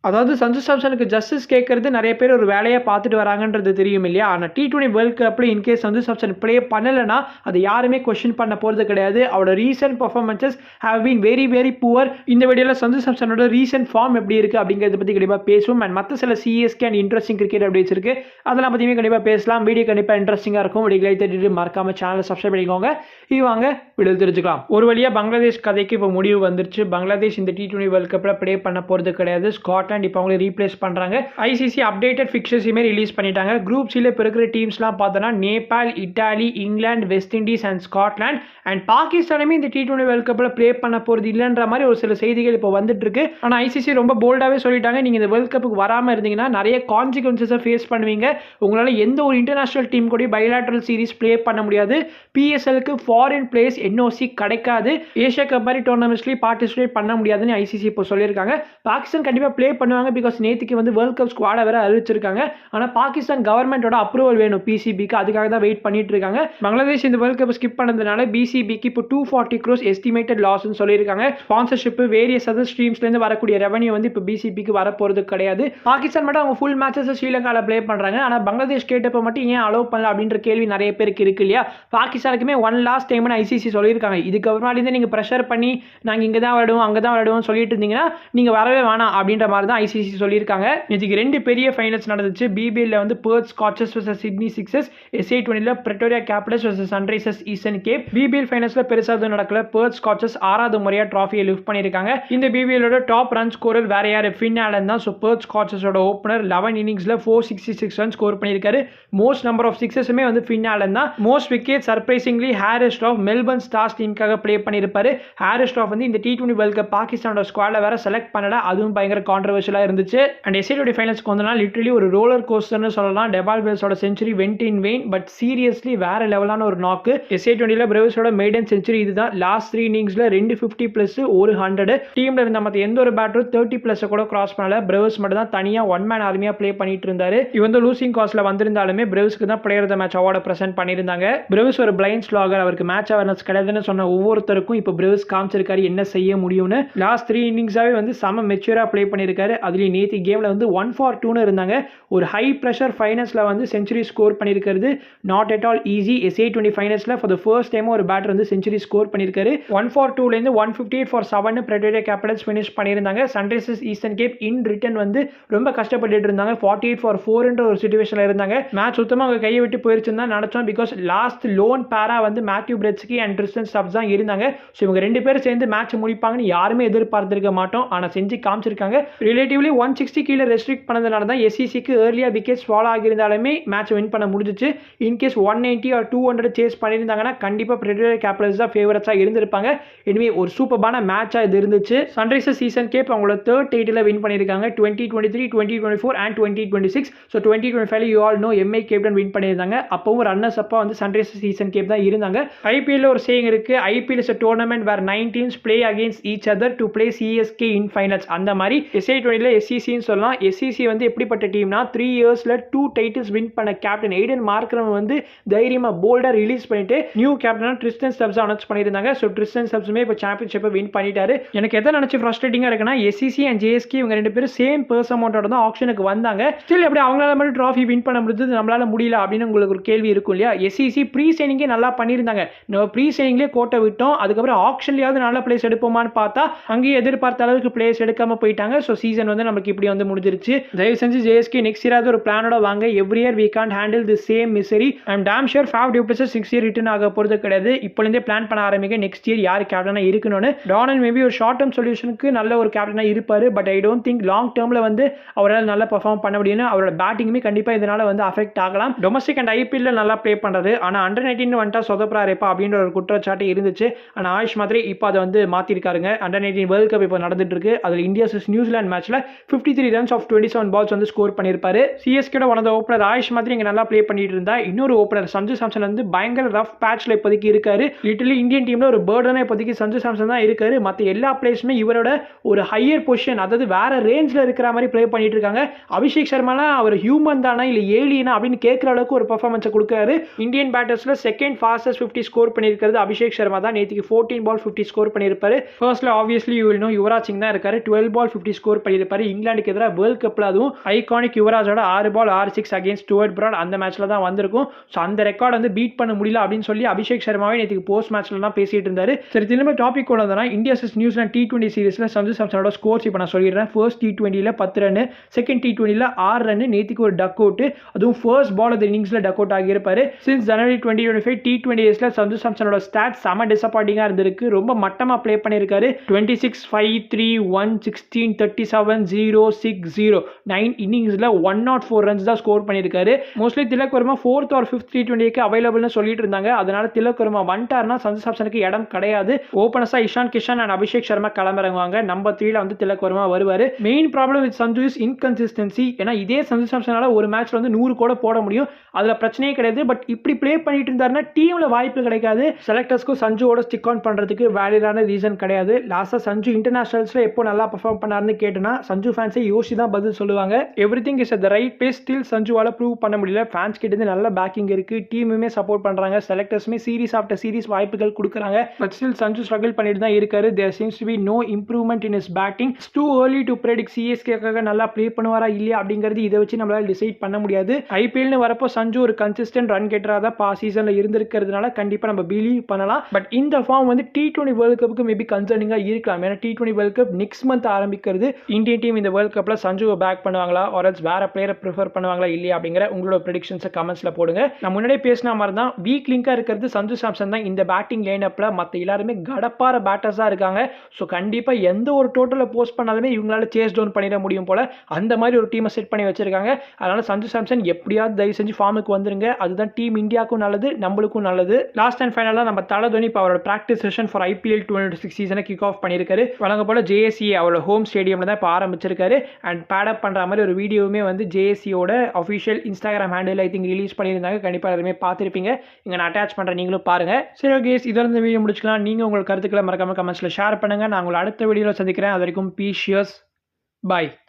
அதாவது சஞ்சு சாம்சனுக்கு ஜஸ்டிஸ் கேட்கறது நிறைய பேர் ஒரு வேலையாக பார்த்துட்டு வராங்கன்றது தெரியும் இல்லையா. ஆனால் T20 வேர்ல்ட் கப்பில் இன்கேஸ் சஞ்சு சாம்சன் ப்ளே பண்ணலைன்னா அது யாருமே கொஸ்டின் பண்ண போகிறது கிடையாது. அவரோட recent performances have been very very poor. இந்த வீடியோவில் சஞ்சு சாம்சனோட ரீசன்ட் ஃபார்ம் எப்படி இருக்குது அப்படிங்கிறத பற்றி கண்டிப்பாக பேசுவோம். அண்ட் மற்ற சில CSK and interesting cricket updates இருக்குது, அதெல்லாம் பற்றியுமே கண்டிப்பாக பேசலாம். வீடியோ கண்டிப்பாக இன்ட்ரெஸ்டிங்காக இருக்கும். வீடியோ தேடிட்டு மறக்காம சேனலை சப்ஸ்கிரைப் பண்ணிக்கோங்க. வாங்க வீடியோ தெரிஞ்சுக்கலாம். ஒரு வழியாக பங்களாதேஷ் கதைக்கு இப்போ முடிவு வந்துருச்சு. பங்களாதேஷ் இந்த T20 வேர்ல்ட் கப்பில் ப்ளே பண்ண போகிறது கிடையாது. ஸ்காட்லாண்ட் இப்போ அவங்களை ரீப்ளேஸ் பண்ணுறாங்க. ஐசிசி அப்டேட்டட் ஃபிக்சர்ஸுமே ரிலீஸ் பண்ணிட்டாங்க. குரூப் சில இப்போ இருக்கிற டீம்ஸ்லாம் பார்த்தோன்னா Nepal, Italy, England, West Indies and Scotland and பாகிஸ்தானுமே இந்த T20 வேர்ல்ட் கப்பில் ப்ளே பண்ண போகிறது இல்லைன்ற மாதிரி ஒரு சில செய்திகள் இப்போ வந்துட்டு இருக்கு. ஆனால் ஐசிசி ரொம்ப போல்டாகவே சொல்லிட்டாங்க, நீங்கள் இந்த வேர்ல்ட் கப்புக்கு வராமல் இருந்தீங்கன்னா நிறைய கான்சிக்வன்சஸை ஃபேஸ் பண்ணுவீங்க. உங்களால் எந்த ஒரு இன்டர்நேஷனல் டீம் கூட பைலேட்ரல் சீரிஸ் ப்ளே பண்ண முடியாது. பிஎஸ்எல்க்கு ஃபாரின் பிளேஸ் என்ஓசி கிடைக்காது. ஏஷியா கப் மாதிரி டோர்னமெண்ட்ஸ்லேயும் பார்ட்டிசிபேட் பண்ண முடியாதுன்னு ஐசிசி இப்போ சொல்லியிருக்காங்க. பாகிஸ்தான் கண்டிப்பாக ப்ளே பண்ணுவாங்க, பிகாஸ் நேற்றுக்கு வந்து வேர்ல்ட் கப் ஸ்குவாடை வேற அறிவிச்சிருக்காங்க. ஆனால் பாகிஸ்தான் கவர்மெண்டோட அப்ரூவல் வேணும் பிசிபிக்கு, அதுக்காக தான் வெயிட் பண்ணிட்டு இருக்காங்க. பங்களாதேஷ் இந்த வேர்ல்ட் கப் ஸ்கிப் பண்ணதுனால பிசிபிக்கு இப்போ 240 crores எஸ்டிமேட்டட் லாஸ்ன்னு சொல்லியிருக்காங்க. ஸ்பான்சர்ஷிப் வேரியஸ் அதர் ஸ்ட்ரீம்ஸ்லேருந்து வரக்கூடிய ரெவன்யூ வந்து இப்போ பிசிபிக்கு வரப்போகிறது கிடையாது. பாகிஸ்தான் மட்டும் அவங்க ஃபுல் மேட்சஸ் ஸ்ரீலங்காவில் ப்ளே பண்ணுறாங்க. ஆனால் பங்களாதேஷ் கேட்டப்போ மட்டும் ஏன் அலோவ் பண்ணல அப்படின்ற கேள்வி நிறைய பேருக்கு இருக்கு இல்லையா. பாகிஸ்தானுக்குமே ஒன் லாஸ்ட் டைம்னு ஐசிசி சொல்லியிருக்காங்க. இதுக்கு முன்னாடி நீங்கள் ப்ரெஷர் பண்ணி நாங்கள் இங்கே தான் விளையாடுவோம் அங்கே தான் விளையாடுவோம் சொல்லிட்டு இருந்தீங்கன்னா நீங்கள் வரவே வேணாம் அப்படின்ற மாதிரி தான் ஐசிசி சொல்லியிருக்காங்க. இதுக்கு ரெண்டு பெரிய ஃபைனல்ஸ் நடந்துச்சு. பிபிஎல்ல வந்து Perth Scorchers vs Sydney Sixers, SA20ல Pretoria Capitals vs Sunrisers Eastern Cape. BBL ஃபைனல்ஸ்ல பெருசாக எதுவும் நடக்கல. பெர்த் ஸ்காட்சஸ் 6வது முறையா ட்ராஃபியை லிஃப்ட் பண்ணியிருக்காங்க. இந்த பிபிஎலோட டாப் ரன் ஸ்கோரர் வேற யார், ஃபின் ஆலன் தான். ஸோ பெர்த் ஸ்காட்சஸோட ஓப்பனர் 11 இன்னிங்ஸ்ல 466 ரன் ஸ்கோர் பண்ணியிருக்காரு. மோஸ்ட் நம்பர் ஆஃப் சிக்ஸஸுமே வந்து ஃபின் ஆலன் தான். மோஸ்ட் விக்கெட் சர்ப்ரைசிங்லி ஹாரிஸ் ஸ்டாஃப் மெல்பர்ன் ஸ்டார்ஸ் டீமுக்காக ப்ளே பண்ணியிருப்பாரு. ஹாரிஸ் ஸ்டாஃப் வந்து இந்த T20 வேர்ல்ட் கப் பாகிஸ்தானோட ஸ்குவாட்ல வேற செலக்ட் பண்ணல, அதுவும் பயங்கர கான்ட்ரவர்ஷியலா இருந்துச்சு. அண்ட் SA20 ஃபைனல்ஸ்க்கு வந்தனா லிட்டரலி ஒரு ரோலர் கோஸ்டர்னு சொல்லலாம். டெபால் வெல்ஸோட century went in vain, but seriously வேற லெவலான ஒரு நாக்கு. SA20ல பிரேவ்ஸோட மெய்டன் செஞ்சுரி இதுதான். லாஸ்ட் 3 இன்னிங்ஸ்ல 250 பிளஸ் 100. டீம்ல இருந்த மற்ற எந்த ஒரு பேட்டரும் 30 பிளஸ் கூட கிராஸ் பண்ணல. பிரேவ்ஸ் மட்டும் தான் தனியா ஒன் மேன் ஆர்மியா ப்ளே பண்ணிட்டு இருந்தாரு. இவன் வந்து லூசிங் காஸ்ட்ல வந்திருந்தாலுமே பிரேவ்ஸ்க்கு தான் பிளேயர் ஆஃப் தி மேட்ச் அவார்டை பிரசன்ட் பண்ணியிருந்தாங்க. பிரேவ்ஸ் ஒரு பிளைண்ட் ஸ்லாகர், அவருக்கு மேட்ச் அவேர்னஸ் கிடையாதுன்னு சொன்ன ஒவ்வொருத்தருக்கும் இப்போ பிரேவ்ஸ் காமிச்சிருக்காரு என்ன செய்ய முடியும்னு. லாஸ்ட் 3 இன்னிங்ஸாவே வந்து செம மெச்சூரா ப்ளே பண்ணியிருக்காரு. அதுலேயும் நேற்று கேமில் வந்து 1 for 2 இருந்தாங்க. ஒரு ஹை ப்ரெஷர் ஃபைனல்ஸில் வந்து செஞ்சுரி ஸ்கோர் பண்ணியிருக்கிறது not at all easy. SA20 ஃபைனல்ஸில் ஃபார் த ஃபர்ஸ்ட் டைம் ஒரு பேட்டர் வந்து செஞ்சுரி ஸ்கோர் பண்ணியிருக்காரு. 1 for 2லேருந்து 158 for 7 பிரிட்டோரியா கேபிட்டல்ஸ் ஃபினிஷ் பண்ணியிருந்தாங்க. Sunrisers Eastern Cape in return வந்து ரொம்ப கஷ்டப்பட்டு இருந்தாங்க. 48 for 4 ஒரு சிச்சுவேஷனில் இருந்தாங்க. மேட்ச் சுத்தமாக அவங்க கையை விட்டு போயிருச்சுன்னு தான் நினச்சோம், பிகாஸ் லாஸ்ட் லோன் பேரா வந்து மேத்யூ பிரெட்ஸ்கி அண்ட் ட்ரிஸ்டன் ஸ்டப்ஸ் தான் இருந்தாங்க. ஸோ இவங்க 2 பேரும் சேர்ந்து மேட்ச் முடிப்பாங்கன்னு யாருமே எதிர்பார்த்திருக்க மாட்டோம். ஆனால் செஞ்சு காமிச்சிருக்காங்க. ரிலேட்டிவ்லி 160 கீழே ரெஸ்ட்ரிக்ட் பண்ணதுனால தான் SECக்கு ஏர்லியாக விக்கெட்ஸ் ஃபாலோ ஆகியிருந்தாலுமே மேட்ச் வின் பண்ண முடிஞ்சிச்சு. இன்கேஸ் 190 or 200 சேஸ் பண்ணியிருந்தாங்கன்னா கண்டிப்பாக பிரிட்டோரியா கேபிட்டல்ஸ் தான் ஃபேவரட்ஸாக இருந்திருப்பாங்க. எனவே ஒரு சூப்பரான மேட்சாக இது இருந்துச்சு. சன்ரைசர்ஸ் ஈஸ்டர்ன் கேப் அவங்களோட 3rd டைட்டில் வின் பண்ணியிருக்காங்க. 2023, 2024 and 2026. So 2025 you all know MI captain win பண்ணியிருந்தாங்க. அப்பவும் ரன்னர்ஸ் அப்பா வந்து சன்ரைசர்ஸ் ஈஸ்டர்ன் கேப் தான் இருந்தாங்க. ஐபிஎல்ல ஒரு சேயிங் இருக்கு, IPL is a tournament where 9 teams play against each other to play CSK in finals. அந்த மாதிரி SA20ல SECன்னு சொல்லலாம். SEC வந்து எப்படிப்பட்ட டீம்னா 3 இயர்ஸ்ல 2 டைட்டில்ஸ் வின் பண்ண கேப்டன் எய்டன் மார்க்ரம் வந்து தைரியமா போல்டா ரிலீஸ் பண்ணிட்டு நியூ கேப்டனா ட்ரிஸ்டன் ஸ்டப்ஸ் அனௌன்ஸ் பண்ணியிருந்தாங்க. ஸோ ட்ரிஸ்டன் ஸ்டப்ஸுமே இப்போ சாம்பியன்ஷிப்பை வின் பண்ணிட்டாரு. எனக்கு எதை நினைச்சு ஃப்ரஸ்ட்ரேட்டிங்கா இருக்குன்னா SEC அண்ட் JSK இவங்க 2 பேரும் சேம் பர்ஸ் அமௌண்டோட தான் ஆக்ஷனுக்கு வந்தாங்க. ஸ்டில் எப்படி அவங்களால மட்டும் ட்ராஃபி வின் பண்ண முடிஞ்சது, நம்மளால முடியல அப்படின்னு உங்களுக்கு ஒரு கேள்வி இருக்கும் இல்லையா. SEC ப்ரீ சைனிங்கே நல்லா பண்ணியிருந்தாங்க. நம்ம ப்ரீ சைனிங்லேயே கோட்டை விட்டோம், அதுக்கப்புறம் ஆக்ஷன்லயாவது நல்ல பிளேஸ் எடுப்போமான்னு பார்த்தா அங்கேயும் எதிர்பார்த்த அளவுக்கு பிளேஸ் எடுக்காம போயிட்டாங்க. ஸோ சீசன் வந்து நமக்கு இப்படி வந்து முடிஞ்சிருச்சு. தயவு செஞ்சு JSK நெக்ஸ்ட் இயராவது ஒரு பிளானோட வாங்க. Every year we can't handle the same misery. I'm damn sure five to plus 6 year return ஆக போகிறது கிடையாது. இப்போலேருந்தே பிளான் பண்ண ஆரம்பிக்க நெக்ஸ்ட் இயர் யார் கேப்டனா இருக்கணும்னு. டானன் மேபி ஒரு ஷார்ட் டேர்ம் சொல்யூஷனுக்கு நல்ல ஒரு கேப்டனா இருப்பாரு. But I don't think long டேர்ம்ல வந்து அவரால் நல்லா பெர்ஃபார்ம் பண்ண முடியும். அவரோட பேட்டிங்குமே கண்டிப்பாக இதனால வந்து அஃபெக்ட் ஆகலாம். டொமஸ்டிக் அண்ட் IPL நல்லா ப்ளே பண்றது, ஆனால் Under 19 வந்துட்டா சொதப்பறாருப்பா அப்படின்ற ஒரு குற்றச்சாட்டு இருந்துச்சு. ஆனால் ஆயுஷ் மாதிரி இப்போ அதை வந்து மாற்றிருக்காருங்க. Under 19 வேர்ல்ட் கப் இப்போ நடந்துட்டு இருக்கு. அதில் இந்தியா நியூசிலாந்து மேட்ச்ல 53 ரன்ஸ் ஆஃப் 27 பால்ஸ் வந்து ஸ்கோர் பண்ணியிருப்பாரு. CSKட one of the opener AYUSH மாதிரி இங்கே நல்லா ப்ளே பண்ணிட்டு இருந்தா, இன்னொரு ஓப்பனர் சஞ்சு சாம்சன் வந்து பயங்கர ரஃப் பேட்ச்ல இப்போதைக்கு இருக்காரு. லிட்டரலி இந்தியன் டீம்ல ஒரு பேர்டனா இப்போதைக்கு சஞ்சு சாம்சன் தான் இருக்காரு. மற்ற எல்லா பிளேயர்ஸுமே இவரோட ஒரு ஹையர் பொசிஷன், அதாவது வேற ரேஞ்சில் இருக்கிற மாதிரி ப்ளே பண்ணிட்டு இருக்காங்க. அபிஷேக் சர்மாலாம் அவர் ஹியூமன் தானா இல்லை ஏலியனா அப்படின்னு கேட்குற அளவுக்கு ஒரு பர்ஃபார்மன்ஸை கொடுக்குறாரு. இந்தியன் பேட்டர்ஸ்ல செகண்ட் ஃபாஸ்டஸ்ட் 50 ஸ்கோர் பண்ணியிருக்கிறது அபிஷேக் சர்மா தான். நேற்றுக்கு 14 பால் 50 ஸ்கோர் பண்ணியிருப்பாரு. ஃபர்ஸ்ட்ல obviously you will know Yuvraj Singh தான் இருக்காரு. 12 பால் 50 ஸ்கோர் பண்ணியிருக்காரு. பண்ணியிருப்பாரு இங்கிலாந்துக்கு எதிராக வேர்ல்ட் கப்பில். அதுவும் ஐகானிக் யுவராஜோட 6 பால் 6 அகேன்ஸ்ட் ஸ்டூவர்ட் பிராட் அந்த மேட்ச்ல தான் வந்திருக்கும். ஸோ அந்த ரெக்கார்ட் வந்து பீட் பண்ண முடியல அப்படின்னு சொல்லி அபிஷேக் சர்மாவே நேற்று போஸ்ட் மேட்ச்ல தான் பேசிட்டு இருந்தாரு. சரி, திரும்ப டாபிக் கொண்டு வந்தா India vs New Zealand T20 சீரிஸ்ல Sanju சாம்சனோட scores இப்போ நான் சொல்லிடுறேன். ஃபர்ஸ்ட் T20ல 10 ரன், செகண்ட் T20ல 6 ரன், நேற்றுக்கு ஒரு டக் அவுட், அதுவும் first ball of the இன்னிங்ஸ்ல duck out ஆகியிருப்பாரு. Since January 2025 T20 Sanju சாம்சனோட start செம டிசப்பாயிண்டிங்கா இருந்திருக்கு. ரொம்ப மட்டமா ப்ளே பண்ணியிருக்காரு. 26, 5, 3, 1, 16, 37, 0, 6, 0 9 இன்னிங்ஸ்ல 104 ரன்ஸ் தான் ஸ்கோர் பண்ணியிருக்காரு. Mostly Tilak Varma 4th or 5th T20க்கு அவைலபிள்னு சொல்லிட்டு இருந்தாங்க. அதனால திலக் வர்மா வந்துட்டாருன்னா சஞ்சு சாம்சனுக்கு இடம் கிடையாது. ஓபனர்ஸா இஷான் கிஷன் அண்ட் அபிஷேக் சர்மா கிளம்புறவங்க. நம்பர் 3ல வந்து திலக் வர்மா வருவாரு. Main problem with Sanju is inconsistency. ஏன்னா இதே சஞ்சு சாம்சனால ஒரு மேட்ச்ல வந்து 100 கூட போட முடியும், அதுல பிரச்சனையே கிடையாது. பட் இப்படி ப்ளே பண்ணிட்டு இருந்தாருன்னா டீம்ல வாய்ப்பு கிடைக்காது. செலக்டர்ஸ்க்கும் சஞ்சுவோட ஸ்டிக் ஆன் பண்றதுக்கு வேலிடான ரீசன் கிடையாது. லாஸ்டா சஞ்சு இன்டர்நேஷனல்ஸ்ல எப்போ நல்லா பெர்ஃபார்ம் பண்ணாருன்னு கேட்டனா சஞ்சு ஃபேன்ஸே யோசி தான் பதில் சொல்லுவாங்க. Everything is at the right place. Still சஞ்சுவால ப்ரூவ் பண்ண முடியல. ஃபேன்ஸ் கிட்ட இருந்து நல்ல பேக்கிங் இருக்கு, டீமுமே சப்போர்ட் பண்றாங்க, செலக்டர்ஸுமே சீரிஸ் ஆஃப்டர் சீரிஸ் வாய்ப்புகள் கொடுக்குறாங்க. பட் ஸ்டில் சஞ்சு ஸ்ட்ரகிள் பண்ணிட்டு தான் இருக்காரு. There seems to be no improvement in his batting. It's too early to predict சிஎஸ்கேக்காக நல்லா ப்ளே பண்ணுவாரா இல்லையா அப்படிங்கிறது இதை வச்சு நம்மளால டிசைட் பண்ண முடியாது. ஐபிஎல்னு வரப்போ சஞ்சு ஒரு கன்சிஸ்டன்ட் ரன் கெட்டரா தான் பாஸ் சீசன்ல இருந்திருக்கிறதுனால கண்டிப்பா நம்ம பிலீவ் பண்ணலாம். பட் இந்த ஃபார்ம் வந்து T20 வேர்ல்ட் கப்புக்கு மேபி கன்சர்னிங்கா இருக்கலாம். ஏன்னா T20 world cup next month ஆரம்பிக்கிறது. இந்தியன் டீம் இந்த வேர்ல்ட் கப்ல சஞ்சுவை பேக் பண்ணுவாங்களா ஆர் எல்ஸ் வேற பிளேயரை ப்ரிஃபர் பண்ணுவாங்களா இல்லையா அப்படிங்கிற உங்களோட ப்ரெடிக்ஷன்ஸை கமெண்ட்ஸ்ல போடுங்க. நான் முன்னாடியே பேசின மாதிரி தான் வீக் லிங்கா இருக்கிறது சஞ்சு சாம்சன் தான். இந்த பேட்டிங் லைனப்ல மற்ற எல்லாருமே கடப்பார பேட்டர்ஸா இருக்காங்க. ஸோ கண்டிப்பா எந்த ஒரு டோட்டலை போஸ்ட் பண்ணாலுமே இவங்களால சேஸ் டவுன் பண்ணிட முடியும் போல அந்த மாதிரி ஒரு டீமை செட் பண்ணி வச்சிருக்காங்க. அதனால சஞ்சு சாம்சன் எப்படியாவது தயவு செஞ்சு ஃபார்முக்கு வந்துருங்க. அதுதான் டீம் இந்தியாவுக்கும் நல்லது, நம்மளுக்கும் நல்லது. லாஸ்ட் அண்ட் ஃபைனலாக நம்ம தலை தோனி இப்போ அவரோட ப்ராக்டிஸ் செஷன் ஃபார் IPL 2026 சீசனை கிக் ஆஃப் பண்ணியிருக்காரு. வழங்க போல JSC அவரோட ஹோம் ஸ்டேடியம்ல தான் இப்போ ஆரம்பிச்சிருக்காரு. அண்ட் பேடப் பண்ற மாதிரி ஒரு வீடியோவுமே வந்து JSCயோட official Instagram handle I think release பண்ணியிருந்தாங்க. கண்டிப்பாக எல்லாருமே பார்த்துருப்பீங்க. இங்கே நான் அட்டாச் பண்ணுறேன், நீங்களும் பாருங்க. சரி ஓகே, இதோட இந்த வீடியோ முடிச்சுக்கலாம். நீங்கள் உங்கள் கருத்துக்களை மறக்காம கமெண்ட்ஸில் ஷேர் பண்ணுங்க. நான் உங்களை அடுத்த வீடியோவில் சந்திக்கிறேன். அது வரைக்கும் பீஷியஸ், பாய்.